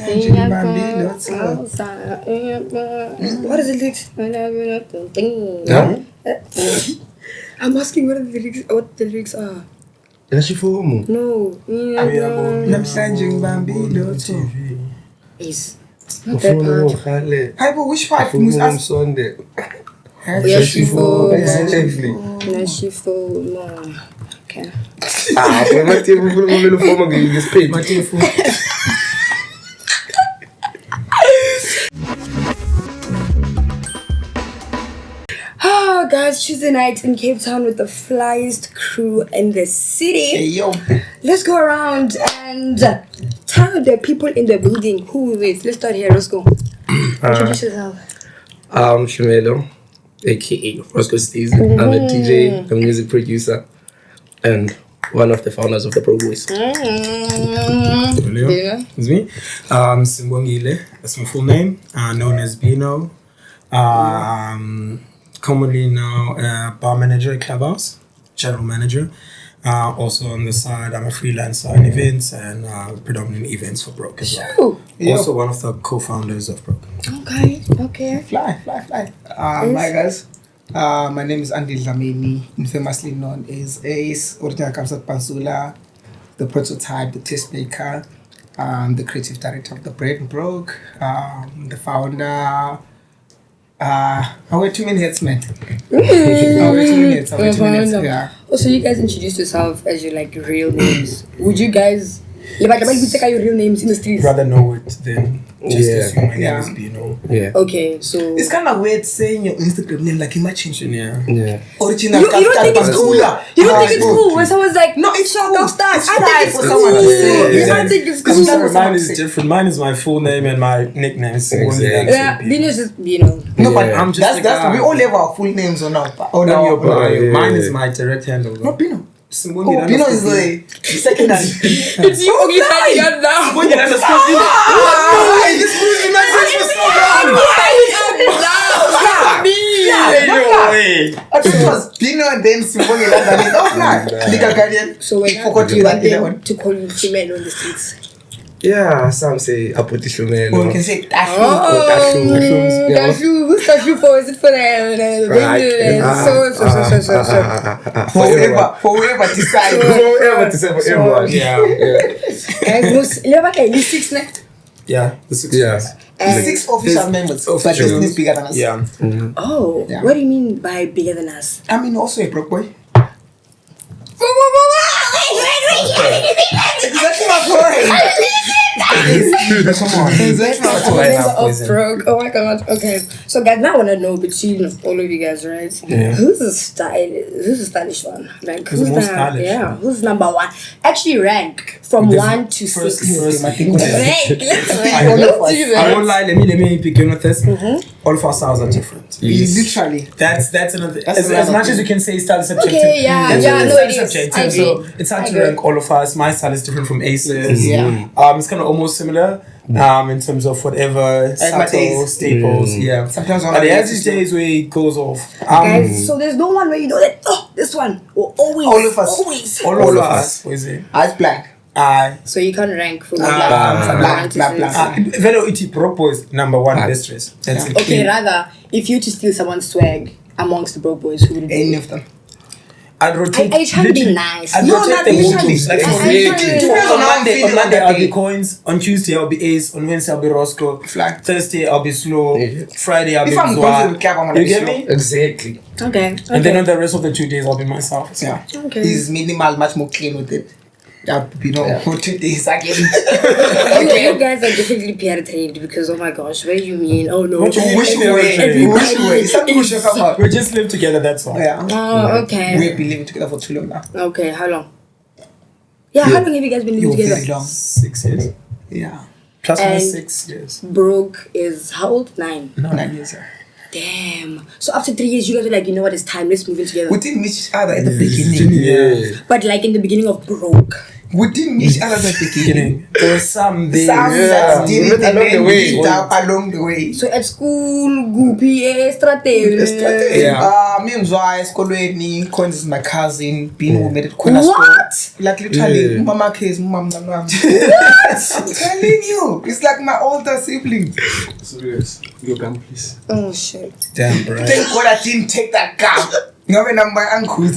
What is the lyrics? Huh? I'm asking what the lyrics are. No. Is not that part. Which part? No. Okay. Oh, guys, Tuesday night in Cape Town with the flyest crew in the city. Hey, yo. Let's go around and tell the people in the building who it is. Let's start here. Let's go. Introduce yourself. Shimelo, aka Roscoe Steezy. I'm a DJ, a music producer, and one of the founders of the Broke Boys. It's me. Simbongile, that's my full name, known as Bino. Commonly now bar manager at Clubhouse, general manager. Also on the side, I'm a freelancer in events and predominant events for Broke as well. Also one of the co-founders of Broke. Okay. Fly. Hi guys. My name is Andy Dlamini, famously known as Ace, original comes at Pansula, the prototype, the test maker, the creative director of the Bread and Broke, the founder. I wear too many hats, man. I wear too many hats. Yeah. Also, you guys introduced yourself as your like real names. Would you guys like take out your real names in the streets? Rather know it than just assume my name is Bino. Yeah. Okay, so it's kind of weird saying your Instagram name like imagine. Yeah. Original. You don't think it's cool? You don't think it's cool when someone's like, no, it's cool. I think it's for someone to say. I think it's cool. Mine is different. Mine is my full name and my nicknames. Exactly. Yeah, Bino's just Bino. No, but I'm just that's we all have our full names on our bio. Mine is my direct handle. Not Bino. Bino is the second hand. It's you only hiding out now. This proves me my friends for so long. I thought it was Bino and then Simbongi Landani. Legal guardian. So when forgot you want them to call you Shimelo on the streets? Yeah, some say Apoti Shimelo. Or we can say Tashu. Tashu. Who's Tashu for? Is it for the Forever decide. Forever decide for everyone. Yeah. Guys, you have at least 6 next. Yeah, the 6. Yeah. 6 official members. But it's bigger than us. Yeah. Oh, Yeah. what do you mean by bigger than us? I mean, also a Broke boy. Exactly my point. Come on. Exactly my point. Broke. Oh my god. Okay. So guys, now I wanna know between all of you guys, right? Yeah. Who's the stylish one? Like Who's the most stylish? Yeah. Who's number 1? Actually, rank from 1 to 6. First, Rank. I won't lie. Let me begin with this. All of our styles are different. Literally. That's another. As much as you can say style is subjective. Okay. Yeah. No, it is. Subjective. So it's hard to rank all of us. My style is different from Ace's. Yeah. It's kind of almost similar. In terms of whatever subtle staples. Yeah. Sometimes but there's these days where it goes off. Guys, so there's no one where you know that this one will always. All of us. All of us. What is it? Eyes black. So you can't rank for black. Velo iti Broke is number 1 best dress. That's it. Okay, rather, if you to steal someone's swag amongst the Broke Boys, who would it be? Any of them. I'd rotate. I try to be nice. I'd rotate them bookings. Like on Monday I'll be Coins. On Tuesday I'll be Ace. On Wednesday I'll be Roscoe. Thursday I'll be Slow. Friday I'll be Zwa. You get me? Exactly. Okay. And then on the rest of the 2 days I'll be myself. So. Yeah. Okay. He's minimal, much more clean with it. For 2 days again. You guys are definitely PR trained because oh my gosh, what do you mean? Oh no. We just live together, that's all. Yeah. Oh, okay. We've been living together for too long now. Okay, how long? Yeah, how long have you guys been living together? Very long. 6 years. Yeah. Plus minus 6 years. Broke is how old? 9. No, 9 years. Damn. So after 3 years, you guys were like, you know what, it's time, let's move in together. We didn't meet each other at the beginning. Yeah. But like in the beginning of Broke. We didn't meet others at the beginning. There was some there. That did it along the way. Along the way. So at school, goopy, strategy. Meanwhile, Skolweni, Coins is my cousin, being we met at corner store. What? Like literally, Mama K's mom. What? I'm telling you, it's like my older sibling. Serious. Your gun, please. Oh shit. Damn, bro. Thank God I didn't take that gun. No, when I'm my uncle's,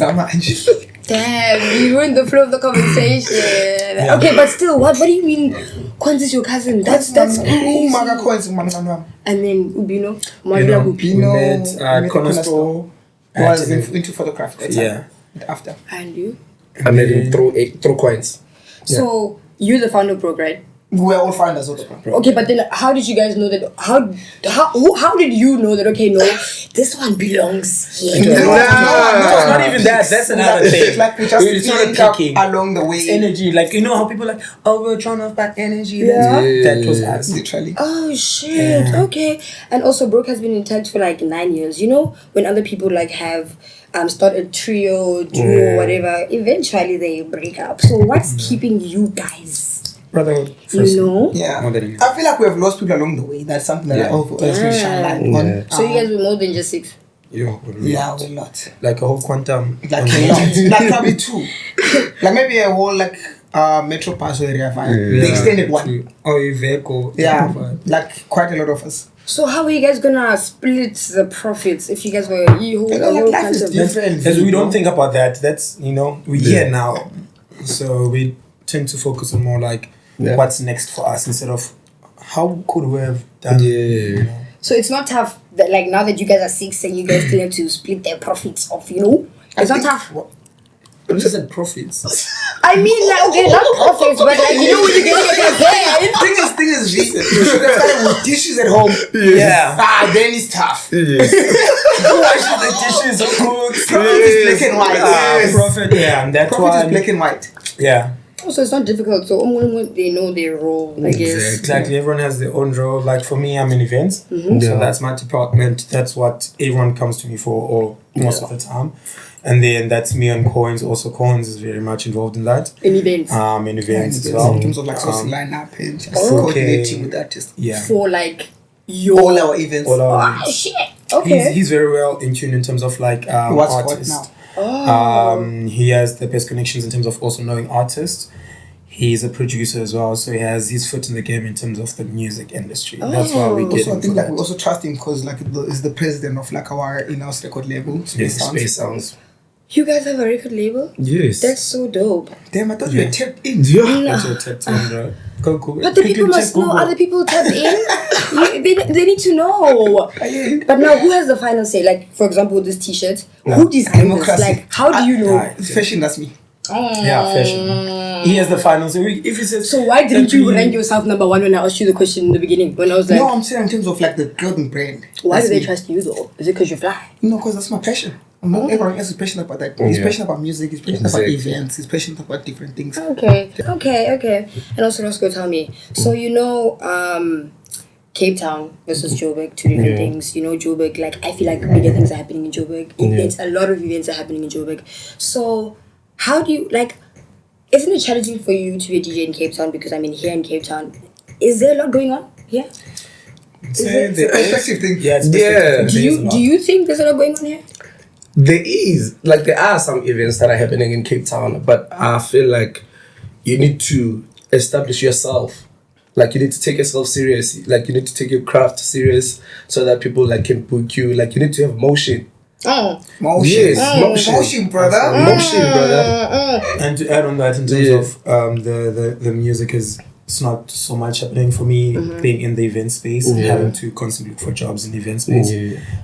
Damn, you ruined the flow of the conversation. Yeah. Okay, but still, what do you mean? Kwanzaa is your cousin? That's crazy. Maga Coins, Mama. And then Ubino, We met at corner store. Was into photography. That's Yeah. After. And you? I made him throw coins. So you're the founder of Broke, right? We're all founders of the program. Okay, but then how did you guys know that? How did you know that? Okay, no, this one belongs here. No, it's not even that. That's another thing. Like we It's not a just picking. along the way. It's energy. Like, you know how people are like, oh, we're trying to back energy. Yeah. That was us. Literally. Oh shit. Okay. And also, Broke has been in touch for like 9 years. You know, when other people like have start a trio, duo, whatever, eventually they break up. So what's keeping you guys? Brotherhood. You know? Yeah. More than anything. I feel like we have lost people along the way. That's something that I always shine light on. So you guys were more than just 6. Yeah, Yeah, a lot. like a whole quantum. Like a lot. Like probably 2. Like maybe a whole like metro pass area vibe. The extended one. Oh, a vehicle. Yeah. Like quite a lot of us. So how are you guys gonna split the profits if you guys were Life is different. Because we don't think about that. That's, you know, we're here now. So we tend to focus on more like what's next for us instead of how could we have done. You know? So it's not tough that like now that you guys are 6 and you guys still have to split their profits off, you know? It's not tough. I just said profits. I mean like okay, not profits, but like you know when you get your Thing is, you should have started with dishes at home. Yeah. Then it's tough. Who washes the dishes? Of course. Profit is black and white. Profit, yeah. And that's Profit why. is black and white. Yeah. So it's not difficult. So they know their role, I guess. Exactly. Everyone has their own role. Like for me, I'm in events. So that's my department. That's what everyone comes to me for, or most of the time. And then that's me on Coins. Also, Coins is very much involved in that. In events. In events as well. In terms of like social lineup and just coordinating with artists. Yeah. For like your All our events. shit. Okay. He's very well in tune in terms of like What's artists. what now? He has the best connections in terms of also knowing artists. He's a producer as well, so he has his foot in the game in terms of the music industry. That's why we get Also, I him think for like that. we also trust him because like is the president of like our in-house record label, Space Sounds. Space Sounds. You guys have a record label? Yes. That's so dope. Damn, I thought you were tapped in. That's your tip, bro. Go Google. But the people must know other people tap in. They need to know. But now, who has the final say? Like, for example, this T-shirt. Who designed this? Democracy. Like, how do you know? Fashion, that's me. Yeah, fashion. He has the final say. If he says, So why didn't you rank yourself number 1 when I asked you the question in the beginning? When I was like, No, I'm saying in terms of like the clothing brand. why do That's they me. trust you though? Is it because you fly? No, because that's my passion. Everyone else is passionate about that. He's passionate about music. He's passionate about events. He's passionate about different things. Okay. And also, Roscoe, tell me. So you know, Cape Town versus Joburg, 2 different things. You know, Joburg. Like I feel like bigger things are happening in Joburg. Events, a lot of events are happening in Joburg. So how do you like? Isn't it challenging for you to be a DJ in Cape Town? Because I mean, here in Cape Town, is there a lot going on here? It's a perspective thing. Yeah, it's Do you think there's a lot going on here? There is. Like, there are some events that are happening in Cape Town, but I feel like you need to establish yourself. Like, you need to take yourself seriously. Like, you need to take your craft serious so that people, like, can book you. Like, you need to have motion. Motion. Yes, Motion, brother. Motion, brother. And to add on that, in terms of the music is. It's not so much happening for me being in the event space and having to constantly look for jobs in the event space.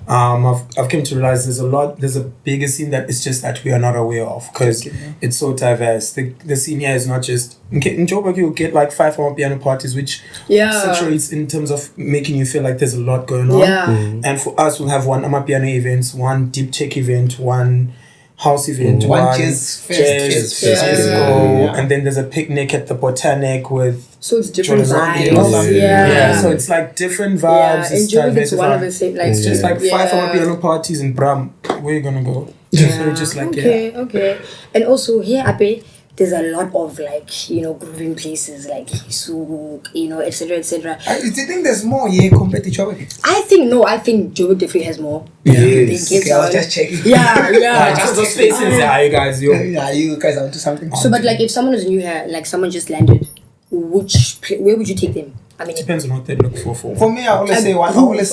I've come to realize there's a bigger scene that it's just that we are not aware of because it's so diverse. The scene here is not just in Joburg you'll get like 5 hour piano parties which saturates in terms of making you feel like there's a lot going on. And for us we'll have one amapiano events, one deep tech event, one house event, one jazz fest, and then there's a picnic at the Botanic with. So it's different vibes. So it's like different vibes. It's one of the same. Like it's just like 5 hour piano parties in Bram. Where you gonna go? So just like okay. And also here, Ape, there's a lot of like, you know, grooving places like Souk, you know, etc. etc. Do you think there's more here compared to Joburg? I think Joburg definitely has more. Yes. Okay, I was just checking. Yeah. Just those faces. Yeah, you guys, yo. Yeah, you guys are onto something. So, but like, if someone is new here, like someone just landed, where would you take them? I mean, Depends on what they look for. For me, I always say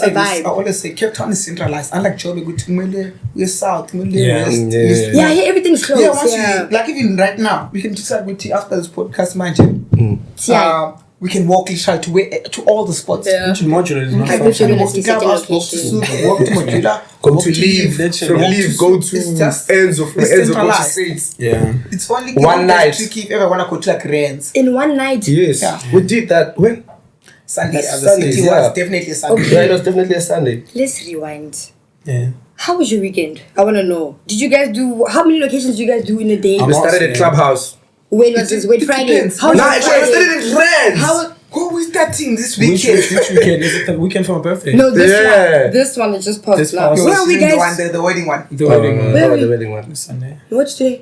vibe. I always say Cape Town is centralized. Unlike Joburg, we're south, Yeah. east. yeah, everything's close. Yeah, once you like, even right now, we can decide with you after this podcast, man. We can walk literally to all the spots. Yeah. Modular is not I far put you from in a Walk to specific Clubhouse, walk to location. Souk, walk to Modular, Go walk to leave, go to It's just ends of it's ends of go to centralized. states. Yeah. It's only One night. tricky if ever want to go to like Rennes. In one night. Yes, Yeah. we did that when. Sunday, That's the Sundays, city yeah. was definitely a Sunday. Okay. Yeah, it was definitely a Sunday. Let's rewind. Yeah. How was your weekend? I want to know. Did you guys do, how many locations do you guys do in a day? We started at Yeah. Clubhouse. When was this? Wait, it Friday. depends. How was Nah, your it Friday? started in Rennes. How? What was that thing this Which weekend? weekend? Is it the weekend for my birthday? No, this Yeah. one. This one is just passed. This now. passed. Where are we The, guys? the wedding one. The wedding. Where are we? The wedding one. Sunday. What's today?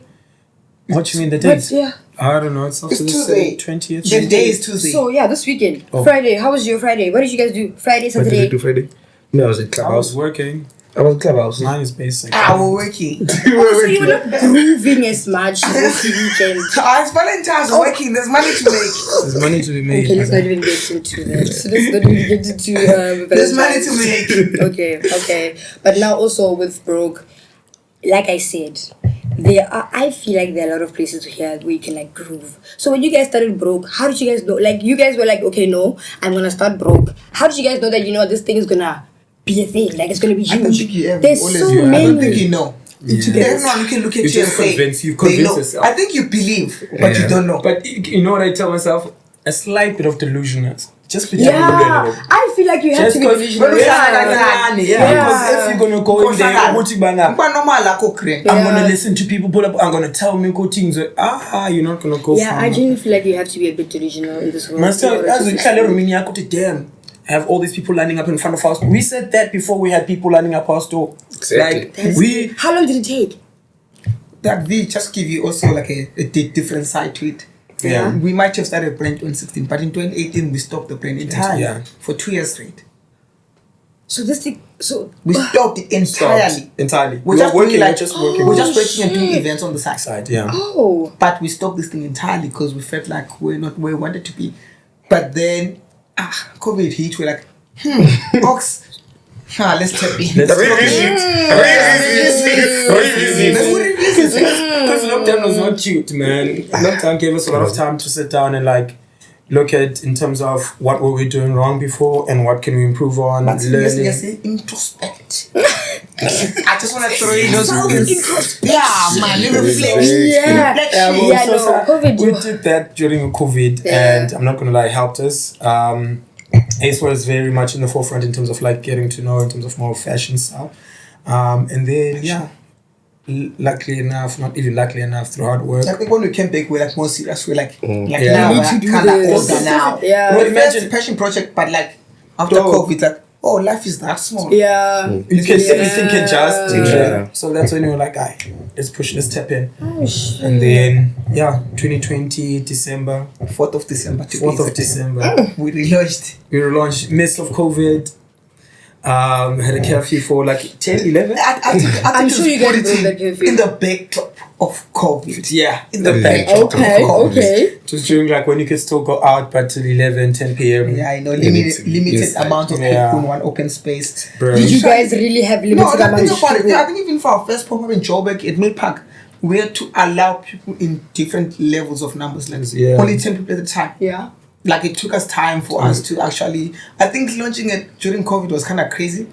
What you mean the What's, date? yeah. I don't know. It's after It's the Tuesday. 20th. The day is Tuesday. So yeah, this weekend. Oh. Friday. How was your Friday? What did you guys do? Friday, What did we Saturday. do Friday? No, I was at I was Clubhouse. working. I was at Clubhouse. Mine is basic. we're working. Oh, so you were not grooving as much this weekend. It's Valentine's working. There's money to make. There's money to be made. Okay, let's not even get into that. So let's not even get into There's money to Valentine's. make. Okay. But now also with Broke, like I said, I feel like there are a lot of places here where you can like groove. So when you guys started Broke, how did you guys know? Like you guys were like, okay, no, I'm gonna start Broke. How did you guys know that, you know, this thing is gonna be a thing? Like it's gonna be I don't huge. think you ever. There's always so you. many. I don't think you know. Yeah. Everyone you can look at You you and just say convince- you they convince know. yourself. I think you believe, but you don't know. But you know what I tell myself? A slight bit of delusional. Just be Yeah, delusional. I feel like you have Just to be because delusional. yeah, because if you're gonna go in there, I'm gonna listen to people pull up. I'm gonna tell me good things. You're not gonna go. Yeah, I genuinely feel like you have to be a bit delusional in this world. Damn, have all these people lining up in front of us. We said that before we had people lining up our store. Exactly. Like How long did it take? That we just give you also like a different side to it. Yeah. We might have started a brand in 2016, but in 2018 we stopped the brand entirely. Yeah. For 2 years straight. So this thing, so We stopped it entirely. entirely. We're just working. doing like We're just working. We're just working and doing shit. events on the side. side. Yeah. oh, But we stopped this thing entirely because we felt like we're not where we wanted to be. But then COVID hit, we're like, box. Let's tap in. Let's Revisit. Because lockdown was not cute, man. Lockdown gave us a lot of time to sit down and like look at in terms of what were we doing wrong before and what can we improve on. But seriously, learning. I say introspect. I just want to throw in those words. Yeah, man, you reflect. yeah. well, Yeah, so no, sad. COVID. We did that during COVID, Yeah. and I'm not gonna lie, it helped us. Ace was very much in the forefront in terms of like getting to know in terms of more fashion style, and then luckily enough, not even luckily enough, through hard work. I think when we came back, we're like more serious. We're like Yeah. now We we're need to do kind of this. older now. Yeah. Well, Imagine- imagine passion project, but like after Dog. COVID, like life is that small. Yeah. You can everything can just Yeah. so that's when we were like, let's push, let's tap in. Oh shit. And then 2020 December, 4th of December. to be 4th of exact. December, We relaunched. we relaunched midst of COVID. Had a curfew for like 10, 11. I think I'm it's sure you guys put it broke that curfew. in the backdrop of COVID. Yeah, In the Yeah. backdrop Okay. of COVID. Okay. it was during like when you could still go out, but till 11, 10 p.m. Yeah, I know. You need to Limited use that. amount of Yeah. people in one open space. Bro. Did you guys really have limited No, amount think of about it. people? Yeah, I think even for our first pop-up in Joburg at Mill Park, we had to allow people in different levels of numbers. Like Yeah. only 10 people at a time. Yeah. Like it took us time for us to actually. I think launching it during COVID was kind of crazy.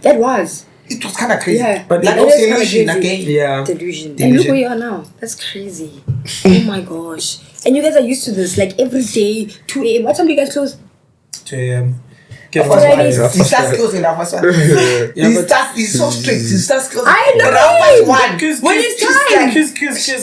That was It was kind of crazy. Yeah. But But like it is kinda illusion crazy. again. Yeah. delusion. And Delusion. look where you are now. That's crazy. Oh my gosh. And you guys are used to this, like every day, 2 a.m. What time do you guys close? 2 a.m. Get Already. He starts skills in that first one. He's so strict. He starts skills. I know. In that first one. When it's time.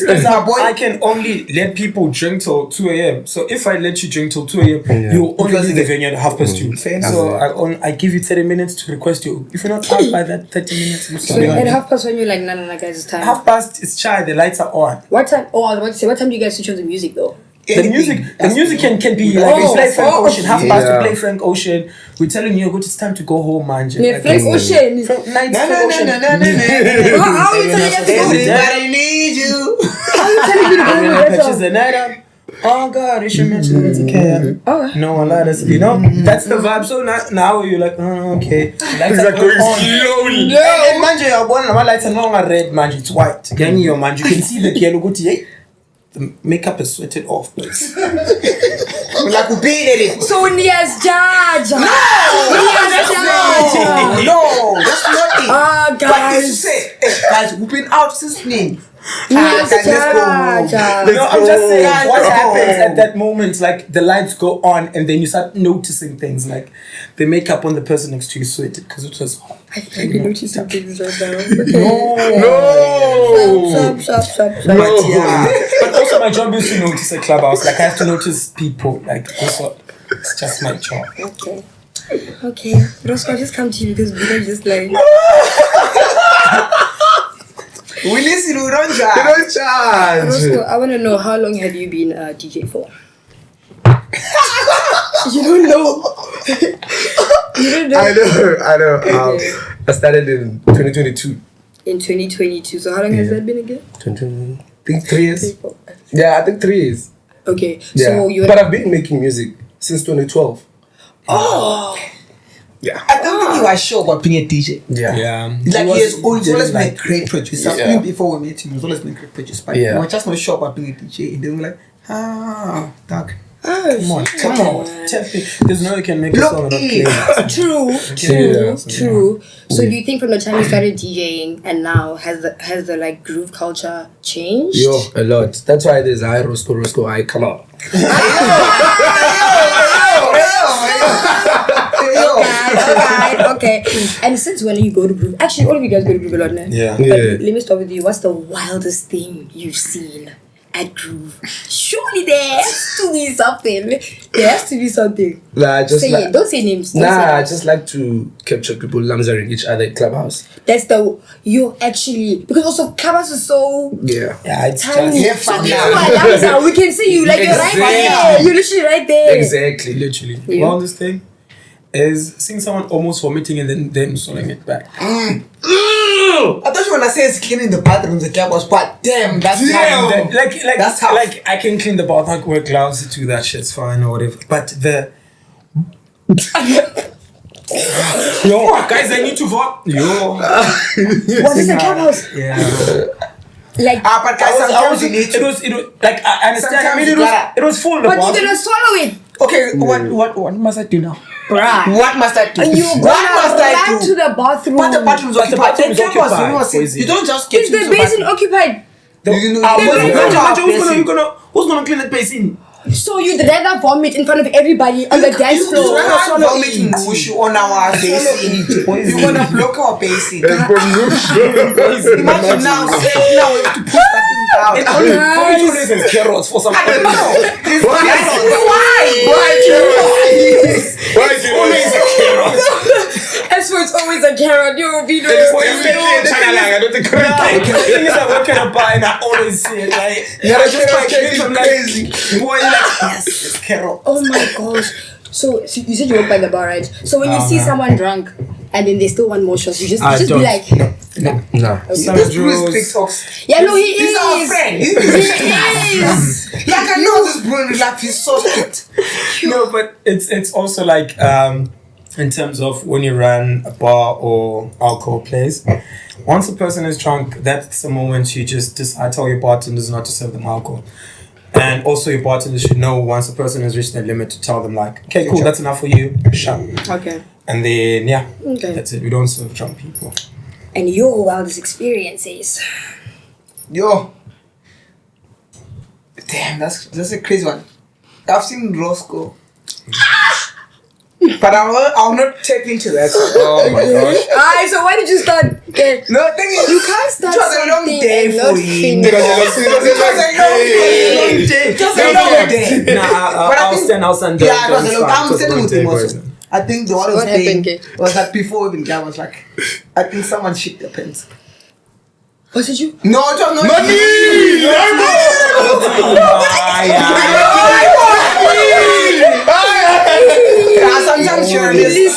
Because I can only let people drink till 2 a.m. So if I let you drink till 2 a.m., you only leave the venue at 2:30. Fair enough. So I give you 30 minutes to request you. If you're not out by that 30 minutes, I'm So sorry. at 1:30 when you're like, no, guys, it's time. 1:30 is chai. The lights are on. What time? Oh, I was about to say, what time do you guys switch on the music though? The music can be like we play Frank Ocean. 1:30 to play Frank Ocean. We're telling you, it's time to go home, man. Yeah, Frank Ocean. Frank Ocean. How are you telling us to go? Everybody needs you. How are you telling me to go? Patches the night up. Oh God, you should mention it again. No, a lot of that's the vibe. So now you're like, oh, okay. Lights are going slowly. Yeah, and man, you're born. My lights are no longer red, man. It's white. Gang your man. You can see the yellow. Go to the makeup is sweated off, but Like we paid it. So Nia's judge. No, that's not it. Ah, But you guys. say, guys, we've been out since name. Nia's Let's go home. judge. no, I'm just saying Guys, what let's happens go. at that moment, like the lights go on and then you start noticing things like the makeup on the person next to you sweated because it was hot. I think you notice some things right now. Stop. But yeah, but also my job is to notice a clubhouse. Like I have to notice people. Like also, it's just my job. Okay. Roscoe, just come to you because we don't just like. We listen, we don't charge. You don't charge. Roscoe, I want to know how long have you been a DJ for? You don't know. You don't know. I know. Okay. I started in 2022. In 2022. So how long has that been again? I think 3 years. Yeah, I think 3 years. Okay. Yeah. So you. But I've been making music since 2012. Oh. Yeah. I don't think you are sure about being a DJ. Yeah. Like he has always been a great producer. Yeah. Even before we met him, he was always been a great producer. But Yeah. we were just not sure about being a DJ. And then we're like, dog. Come on. Tell me. There's no way you can make a Look, song without playing. True. So do you think from the time you started DJing and now has the like groove culture changed? Yo, a lot. That's why there's I Roscoe, I come out. Okay. And since when you go to groove? Actually, all of you guys go to groove a lot now. Yeah. But let me start with you. What's the wildest thing you've seen at groove? Surely there has to be something. There has to be something. Nah, I just Say like, it. Don't say names. Don't say I names. just like to capture people lamsering each other at Clubhouse. That's the you actually because also Clubhouse is so Yeah. Yeah, it's tiny. just So fun if now. you are lamsa, we can see you like you're right there. Exactly. You're literally right there. Exactly. literally. Yeah. Well, this thing is seeing someone almost vomiting and then them swallowing it back. I thought you were gonna say it's cleaning the bathrooms, the clubhouse, but damn, that's Like That's tough. like I can clean the bath, I can wear gloves to do that shit's fine or whatever. But the yo guys, I need to vote. Yo, Was this a Clubhouse? yeah. Like, but guys, sometimes you need It to. was like I understand. I Sometimes mean, you gotta- it was full. The but you're bath. gonna swallow it, Okay, what must I do now? bruh. What must I do? And you What gonna must I run do? to the bathroom. But the bathroom's But the occupied. bathroom is The campus, occupied. you know what I'm saying? Poison. You don't just get Is the into basin bathroom. occupied? Who's gonna clean that basin? So you'd rather vomit in front of everybody on the dance You floor? can't vomit in bush on our basin. You wanna block our basin. Imagine now, we have to push that thing down. Guys, and carrots for some. I don't know. Why Always a carrot. As for it's always a carrot, you video. The thing is, I work at a bar and I always see it like. I just like crazy. Boy, you're like yes, it's carrot. Oh my gosh. So you said you work by the bar, right? So when you see someone drunk and then they still want more shots, you just be don't. like, Nah. This Bruce Strict talks. yeah, no, he is. He's our friend. He is. Like I know this bro, like he's so strict. No, but it's also like in terms of when you run a bar or alcohol place. Once a person is drunk, that's the moment you just I tell your bartenders not to serve them alcohol. And also your bartenders should know once a person has reached their limit to tell them like, okay, cool, that's enough for you, shut. Okay. And then Okay. that's it. We don't serve drunk people. And your wildest experiences. Yo. Damn, that's a crazy one. I've seen Roscoe. But I'll not tap into that. Oh my gosh. Alright, so why did you start? Okay. No, thing is, You can't start it was a long something day and for not him. finish. It was a long day. Nah, But I I'll think- stand outside. Yeah, it was a long time. I'm standing with him also. I think the one was What happened, saying Kay? was that before even guy was like, I think someone shit their pants. Was it you? No, it was not me. Sometimes you're Are you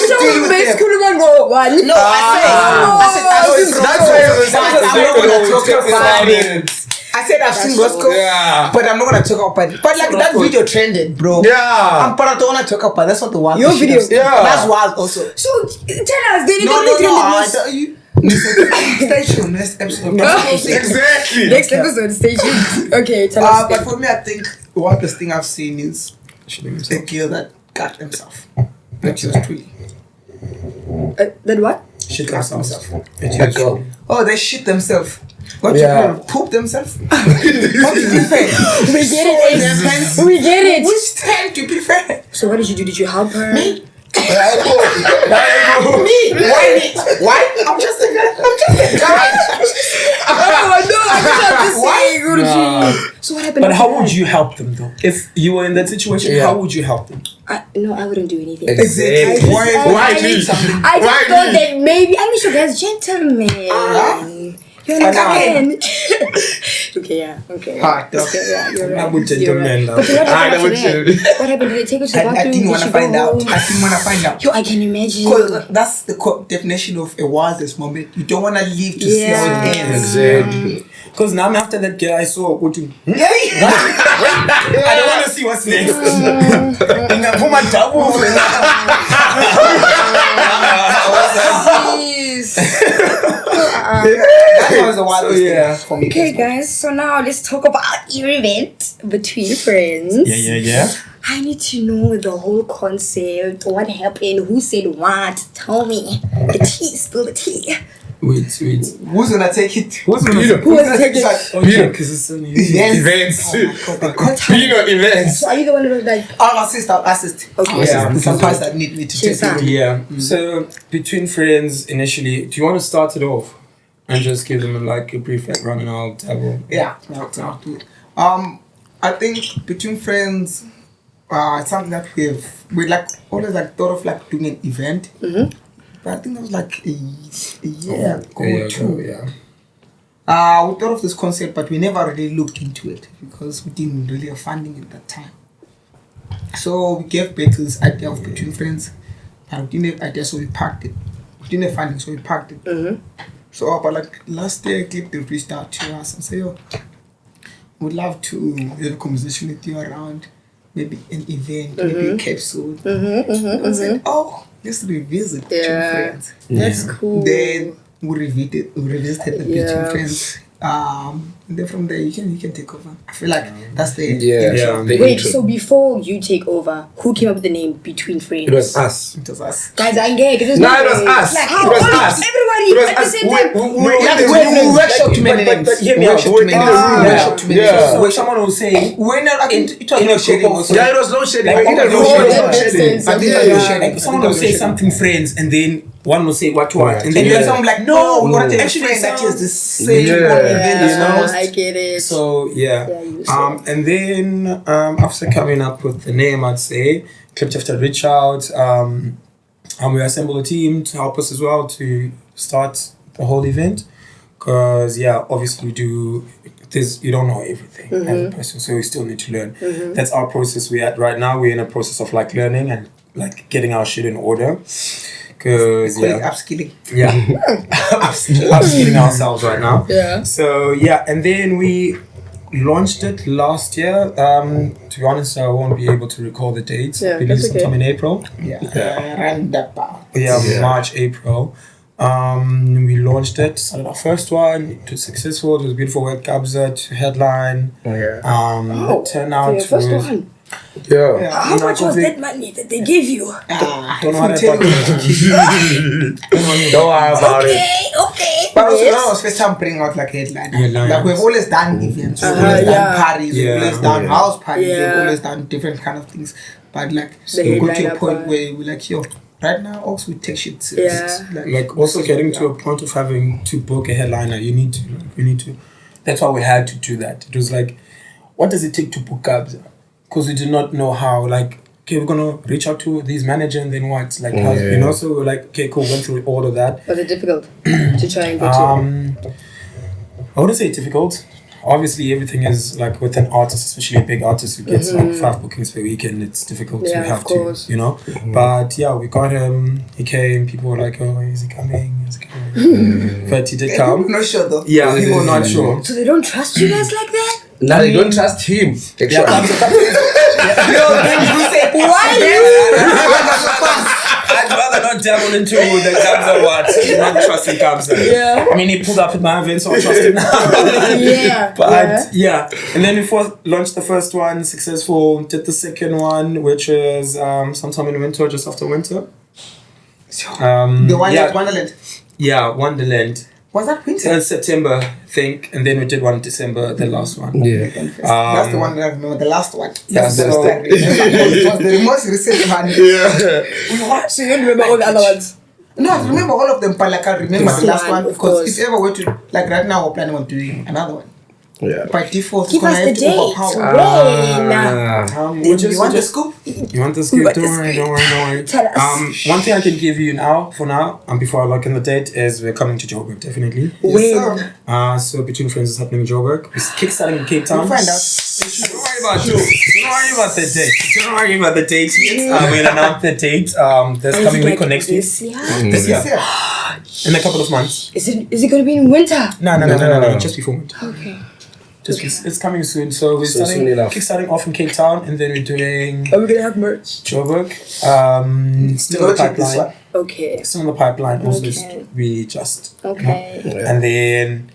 sure Mace couldn't even go one? No, I said I've seen Roscoe, Yeah. but I'm not gonna talk about it. But like that video trended, bro. Yeah. But I don't wanna talk about. That's not the wild. Your shit video? I've seen. Yeah. That's wild also. So tell us, they No, didn't I news. tell you. Stay tuned. Next episode. Exactly. Next episode, stay tuned. Okay, tell us. But for me, I think one best thing I've seen is a girl that got himself. That was truly Then what? Shit got himself. himself. That girl. Oh, they shit themselves. What Yeah. you call it? Poop themselves? What do you prefer? We get it. their pants. We get it. Which time do you prefer? So what did you do? Did you help her? Me? Me? Why me? Why? I'm just a guy. Oh no! I just have to say, Guruji. So what happened? But after how that? would you help them though? If you were in that situation, Yeah. how would you help them? No, I wouldn't do anything. Exactly. Why I me? just Why thought me? that maybe I wish you guys gentlemen. You understand? Okay, yeah. Okay. Hard, though. Okay, yeah, you're right. I would You're gentleman right. now. Okay, what I happened never after that? What happened? Did they take her to the I bathroom? didn't Did want she to go find out. home? I didn't want to find out. Yo, I can imagine. Because that's the definition of a wildest moment. You don't want to live to see how it ends. Exactly. Because now after that girl I saw, what you? Yeah. I don't want to see what's next. Ingavuma double. Jeez. That was the wildest yeah. thing for me. Okay, guys. So now let's talk about your event between friends. Yeah. I need to know the whole concept. What happened? Who said what? Tell me. The tea. Spill the tea. Wait. Who's gonna take it? Who's gonna? Who was taking it? Okay, because it's an Events. Events. Oh my God. Being events. So are you the one who was like? I'll assist. Okay. Yeah. Some parts that need me to Cheers, take it. Yeah. So between friends, initially, do you want to start it off and just give them like a brief like running out table? Yeah. No. I think between friends, it's something that we like always like thought of like doing an event. Mm-hmm. But I think that was like a year or two. Yeah. We thought of this concept, but we never really looked into it because we didn't really have funding at that time. So we gave birth to this idea of between friends, but we didn't have idea, so we parked it. We didn't have funding, so we parked it. Mm-hmm. So, but like last year, Clip they reached out to us and said, "Yo, we'd love to have a conversation with you around maybe an event, maybe a capsule." I said, "Oh, let's revisit Between Friends." That's cool. Then we revisited the Between Yeah. Friends. And then from there you can take over. I feel like that's the Yeah. The Wait, intro. so before you take over, who came up with the name Between Friends? It was us. It was us. Guys, I'm gay. It No, it was us. Like, It how was all us. everybody It was at the us. same time. We workshop too many names. But hear me We out. workshop too many names. We workshop too many Yeah. names. So someone will say, We're not. I think it was in a no shading group of also. Yeah, it was load shedding. Like, We did oh, load that shedding. makes sense. I think Yeah. it was shading. like someone will say something friends, and then one will say what, Right. and then And the then other someone like, no, we want to take a Actually, friend that sounds- is the same Yeah. event as Yeah, most. I get it. So yeah, you said. and then after coming up with the name, I'd say Clip to reach out. We assemble a team to help us as well to start the whole event, because obviously you don't know everything as a person, so we still need to learn. That's our process. We're at right now. We're in a process of like learning and like getting our shit in order. Because Upskilling. upskilling ourselves right now. Yeah. So and then we launched it last year. To be honest, I won't be able to recall the dates. Yeah, We that's did okay. sometime in April. Roundabout. March, April. We launched it. Started our first one. It was successful. It was beautiful. Work Kabza to headline. Yeah. Oh, the turnout so your first was one. Yeah. How much was that money that they gave you? Don't worry about Don't worry about it. Okay. But also, now was first time bringing out like headline. Like we've always done events, we've always done parties, we've always done house parties, we've always done different kind of things. But like, we go to a point where we're like, yo, right now, also we take shit serious. Like also getting to a point of having to book a headliner, you need to. That's why we had to do that. It was like, what does it take to book up? Because we did not know how, like, okay, we're gonna reach out to these manager and then what? Like, how, you know, so we're like, okay, cool, went through all of that. Was it difficult to try and get to? I wouldn't say difficult. Obviously, everything is like with an artist, especially a big artist who gets like 5 bookings per weekend. It's difficult to have to, you know. But yeah, we got him. He came. People were like, "Oh, is he coming? Is he coming?" But he did come. Not sure though. Yeah, people were not sure. So they don't trust you guys like that? Now they don't trust him. Actually. Why you? I'd rather not dabble into the Kamsa what, not trusting Kamsa. Yeah. I mean, he pulled up at my event, so I trust him now. But yeah. And then we launched the first one, successful. Did the second one, which is sometime in winter, just after winter. The one at Wonderland. Yeah, Wonderland. Was that winter? September, I think, and then we did one in December, the last one. Yeah. That's the one that I remember, the last one. Yeah, So, it was the most recent one. What? So you don't remember all the other ones? No, I remember all of them, but like I remember the last one of because course. if ever were to, like right now we're planning on doing another one. Yeah. By default, Give it's us gonna the have to date. overpower. When? You want the scoop? You want the scoop? Don't worry. Tell us. One thing I can give you now, before I lock in the date, is we're coming to Joburg, definitely. When? So Between Friends is happening in Joburg. We're kickstarting in Cape Town. We'll find out. Don't worry about the date. Don't worry about the date yet. We'll announce the date this coming week or next week. This year? This year. In a couple of months. Is it going to be in winter? No. Just before winter. Okay. It's coming soon. So we're kickstarting off in Cape Town, and then we're doing Are we going to have merch? Joburg. Still in the pipeline. Okay. Still in the pipeline. Also, Okay. And then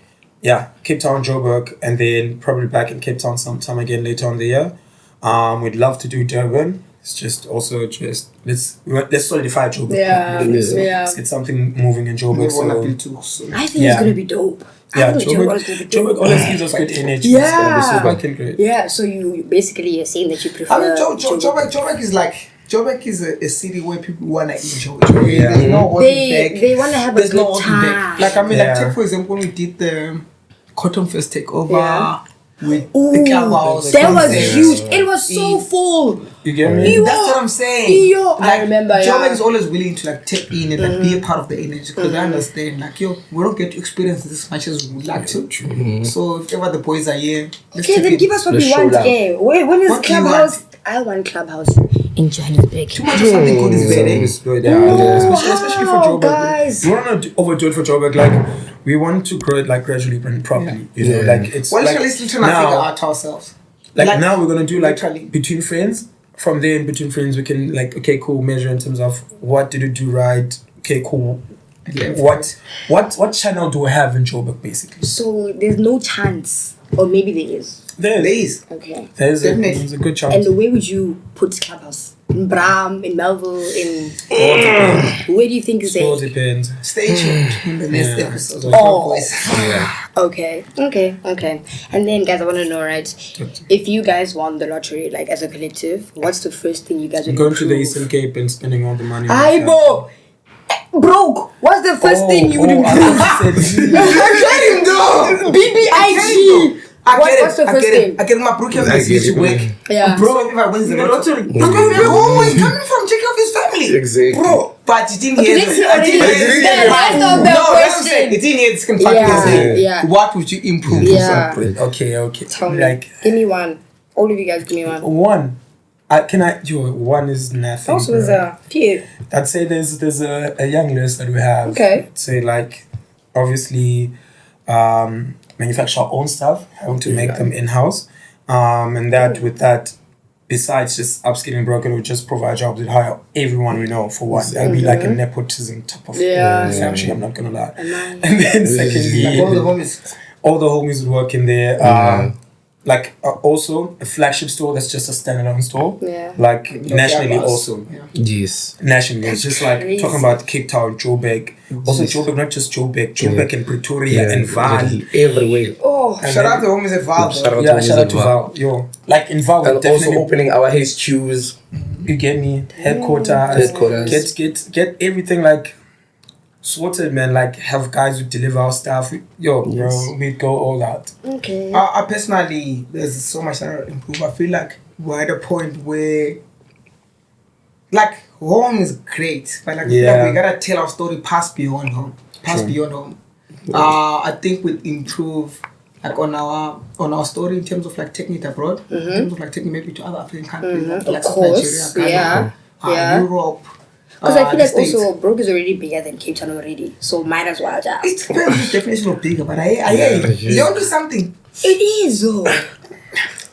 Cape Town, Joburg, and then probably back in Cape Town sometime again later on the year. We'd love to do Durban. It's just let's solidify Joburg. Let's get something moving in Joburg. I think it's gonna be dope. Joburg always gives us good energy. Yeah. It's gonna be so fucking great. Yeah. So you're saying that you prefer. I mean, Joburg is like. Joburg is a city where people wanna enjoy. Yeah. There's no holding back. They wanna have a good time. Like I mean, like take for example when we did the Cotton Fest takeover with the Clubhouse. That was huge. It was so full. You get me? That's what I'm saying. Like, I remember. Joburg is always willing to like tap in and like be a part of the energy because I understand like we don't get to experience this as much as we would like to. So if ever the boys are here, then give us what we want. Yeah. When is Clubhouse? I want Clubhouse in Johannesburg. Too much of something good is better. Especially for Joburg. Guys. We don't want to overdo it for Joburg. Like we want to grow it like gradually and properly. You know, like it's well, like let's try to figure out ourselves. Like now we're gonna do like literally. Between Friends. From there, in Between Friends, we can like measure in terms of what did we do right. Okay, cool. What channel do we have in Joburg basically? So there's no chance, or maybe there is. There is. Okay. There's a good chance. And where would you put Clubhouse? In Bram, in Melville, where do you think is it? All depends. Stay tuned in the next episode. Okay. And then, guys, I want to know, right? If you guys won the lottery, like as a collective, what's the first thing you guys would Going to the Eastern Cape and spending all the money. Broke. What's the first thing you would improve? I get him though. BBIG. What's the first thing? I get my broken to work. Yeah. Bro, if I win the lottery, I'm going to be home. He's coming from checking off his family. Exactly. Bro, but you didn't hear It didn't hear this fucking yeah. What would you improve? Yeah. Okay. Tell me. Like, give me one. All of you guys, give me one. One. One is nothing. Also, there's a few. I'd say there's a young list that we have. Okay. I'd say like, obviously, manufacture our own stuff, having to make them in-house. And with that, besides just upskilling broken, we just provide jobs and hire everyone we know for one. That'll be like a nepotism type of factory, I'm not gonna lie. And then secondly, like all the homies would work in there. also a flagship store that's just a standalone store. Yeah. Like nationally also. Yeah. Yes. Nationally. It's just like crazy. talking about Cape Town, Joburg. Also Joburg, not just Joburg and Pretoria and Vaal. Everywhere. Oh, Shout out to homies at Val. Shout out Yeah, to shout out to Val. Vaal. Yo. Like in Vaal, And also definitely opening our HQs. you get me headquarters. Get everything like sorted, man. Like have guys who deliver our stuff. Yo, bro, we go all out. okay. I personally, there's so much that I improve. I feel like we're at a point where, like, home is great, but like, I feel like we gotta tell our story past beyond home. I think we'd improve like on our story in terms of like taking it abroad, in terms of like taking maybe to other African countries, like Of course, Nigeria, Ghana, Europe. Because I feel like States. also Broke is already bigger than Cape Town already, so might as well It just. depends on the definition of bigger, but you don't do something. It is though.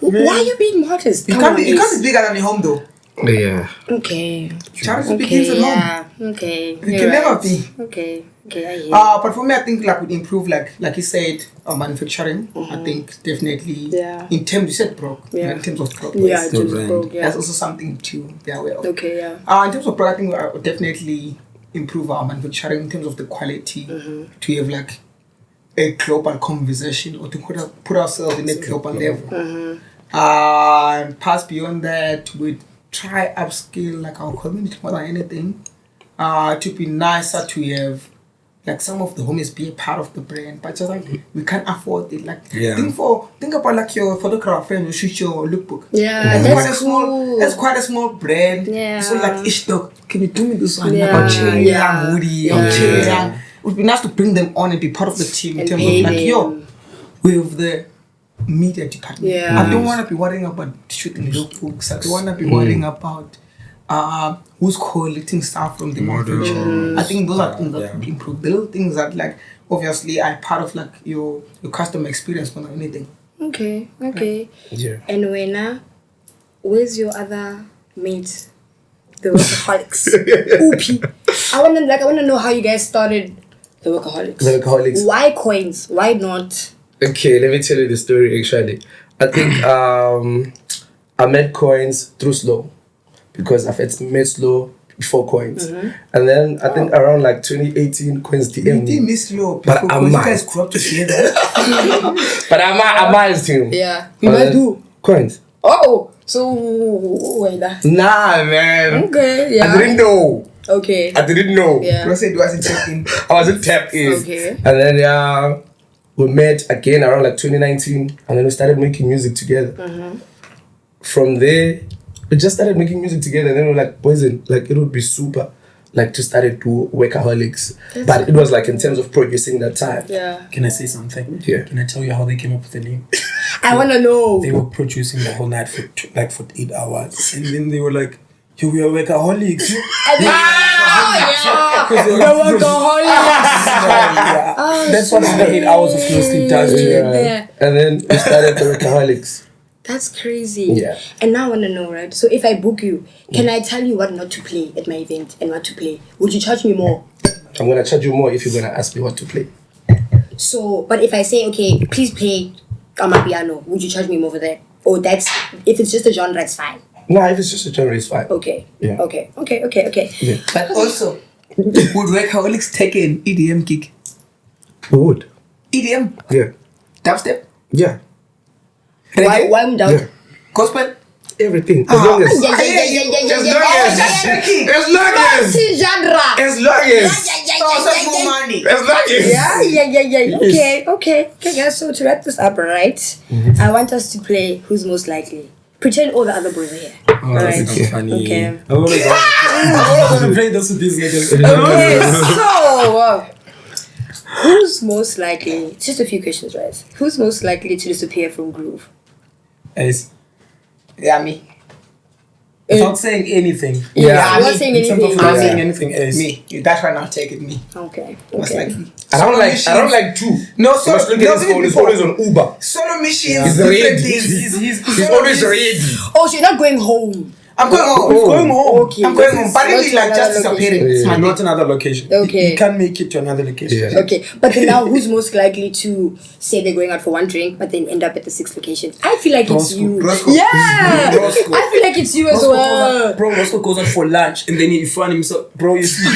Why are you being modest? You can't be bigger than your home though. Yeah. Okay. Charity begins at home. Yeah. Okay. You can never be. Okay. Okay. I hear. But for me, I think like would improve like you said, manufacturing. I think definitely. Yeah. In terms you said Broke. Yeah. In terms of Broke. Yeah. Still Just brand. Broke. Yeah. That's also something to be aware of. Okay. Yeah. In terms of Broke, I think I would definitely improve our manufacturing in terms of the quality to have like a global conversation or to put ourselves in a global level. Past beyond that, we'd try upskill like our community more than anything. To be nicer to have like some of the homies be a part of the brand, but just like we can't afford it. Like think about like your photographer friend who shoot your lookbook. Yeah. That's cool. That's quite a small brand. Yeah. So like ish dog, can you do me this one? Yeah. Like, I'm Yeah. Woody, I'm Chiang. It would be nice to bring them on and be part of the team in And terms pay of like them. with the media department. Yeah. I don't want to be worrying about shooting lookbooks. I don't want to be worrying about who's collecting stuff from the manufacturer. I think those are things that would improve. The little things that like obviously are part of like your customer experience more than anything. Okay. Okay. Yeah. And Wena, where's your other mate? The Workaholics. Oopie. I wanna know how you guys started the Workaholics. The Workaholics. Why coins? Why not? Okay, let me tell you the story actually. I think I met Coins through Slow because I've met Slow before Coins. And then I think around like 2018, Coins You DM did me. miss Slow But before I because you might. guys grew up together. But I might him. Yeah. You And might then do. Coins. Oh, so Wena. Nah, man. Okay. Yeah. I didn't know. Okay. I didn't know. Yeah. Bro said wasn't checking. I wasn't tapped in. Okay. And then we met again around like 2019, and then we started making music together. From there, we just started making music together, and then we were like, boys, like it would be super, like to start to do Workaholics. But it was like in terms of producing that time. Yeah. Can I say something? Yeah. Can I tell you how they came up with the name? I wanna know. They were producing the whole night for 8 hours, and then they were like, "Yo, we are Workaholics." That's what the 8 hours of no sleep does to you. Yeah. And then we started the Workaholics. That's crazy. Yeah. And now I want to know, right? So if I book you, can I tell you what not to play at my event and what to play? Would you charge me more? I'm gonna charge you more if you're gonna ask me what to play. So, but if I say, okay, please play Amapiano, would you charge me more for that? Or that's, if it's just a genre, it's fine. Nah, if it's just a genre, it's fine. Okay. Yeah. Okay. Yeah. But also, would Workaholics take an EDM gig? We would. EDM? Yeah. Dubstep? Yeah. Why I'm down? Yeah. Gospel? Everything. As long as. Yeah. As long as. Genre. As long as. money. As long as. Yeah. Okay, guys. So to wrap this up, right? I want us to play Who's Most Likely. Pretend all the other boys are here. Oh, Alright. that's funny. Okay. I always want to play this with these niggas. Okay, so who's most likely? Just a few questions, right? Who's most likely to disappear from Groove? Ace. Yeah, me. Without saying anything. Yeah, I'm not me. saying In terms anything. of not saying anything, Ace. Me. That's right now, take it, me. Okay. Most likely. I don't like two. No, You must look at his phone. His phone is on Uber. Solo missions. He's different ready. things. He's always ready. Oh, so you're not going home. I'm going home. He's going home. Okay. I'm going home. But Not really, like, to just another disappearing. location. It's my Not another location. Okay. You can't make it to another location. Yeah. Okay, but then now who's most likely to say they're going out for one drink but then end up at the 6th location? I feel like it's you. Roscoe. Yeah! Roscoe. I feel like it's you as Roscoe well. Roscoe goes out for lunch and then he find himself, bro, you see,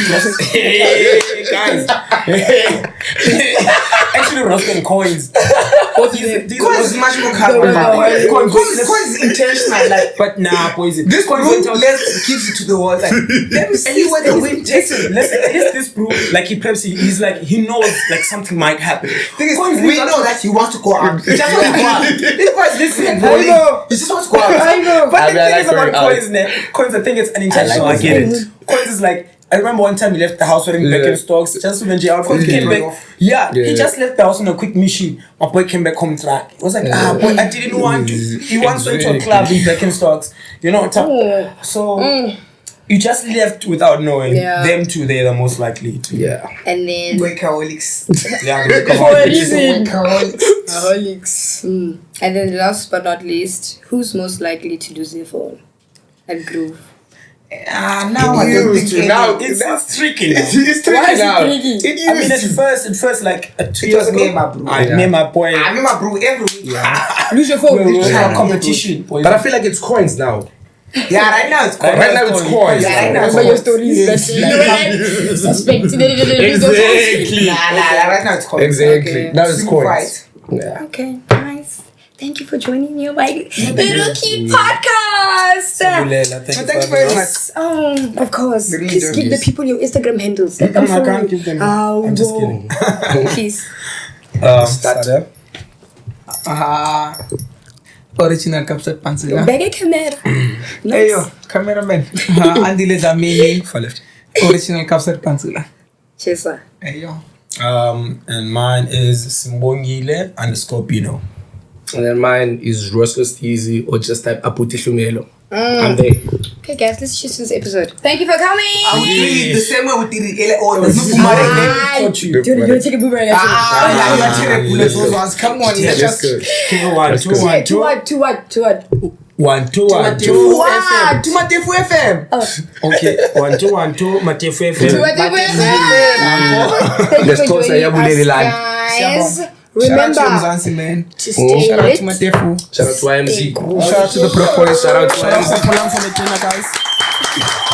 hey, guys. Actually, Roscoe and Coins. Both of them. Coins is much more calm. Yeah. Coins is intentional. Like, But nah, boys, this Coins bro went out. gives it to the world. Like, let me see where the wind takes it. Listen, at least this bro, like he's like, he knows like something might happen. Thing is, Coins we leaves out- know that he wants to go out. He just wants to go out. This boy is listening, bro. I know. He just wants to go out. I know. But I the mean, I thing like is about going out. Coins, ne? Coins, I think it's unintentional. I I like get this. it. Coins is like, I remember one time he left the house wearing Birkenstocks, just when out. He came Yeah. back. Yeah, he Yeah. just left the house on a quick mission. My boy came back home track. He was like, boy, I didn't want to. He once went to a club in Birkenstocks. You know, so you just left without knowing. Yeah. Them two, they're the most likely to. Yeah. And then Workaholics. Yeah, they come For out a with reason. Workaholics. Workaholics. And then last but not least, who's most likely to lose their phone and groove? Now I don't think Now It's tricky now. it's tricky Why is it now. tricky? It I mean, at used first, like 2 It years was ago, me and my bro. I met my boy. I remember, bro, every week. Lose your phone. We were in Yeah. a competition. Boys. But I feel like it's coins now. Yeah, right now it's cool. Right now it's coins. Yeah, right now it's Remember your cool. stories that you were suspect. Exactly. Nah, right now it's cool. Exactly. Okay. Now it's Simple coins. fight. Yeah. Okay, nice. Thank you for joining me on my little cute podcast. Thank Thank you very much. Of course. Really Please don't give the use- people your Instagram handles. I can't give them. I'm just kidding. Please. Start. Original captured Pansila. Beg a camera. Hey yo, cameraman. Andile Damini. For left. Original captured Pansila. Chesa. Hey yo. And mine is Simbongile _Pino. And then mine is Roscoe Steezy or just type Aputi Shumelo. I'm there. Okay, guys, let's choose this episode. Thank you for coming. I would do it the same way with the or the Do you want to take a boomerang? Come on, Yeah, let's That's just good. To what? To 1 2 1 2. What? To Matefu FM. Okay, 1 2 1 2. Matefu FM. Thank you Let's for close joining Ayabuleli us, line. guys. Shout out to Remember YOMZANSI, man. to stay Shout out lit. to Matefu. Shout out to YMZ. Shout out to the Broke Klubhouse. Shout out to YMZ. Shout out to the guys.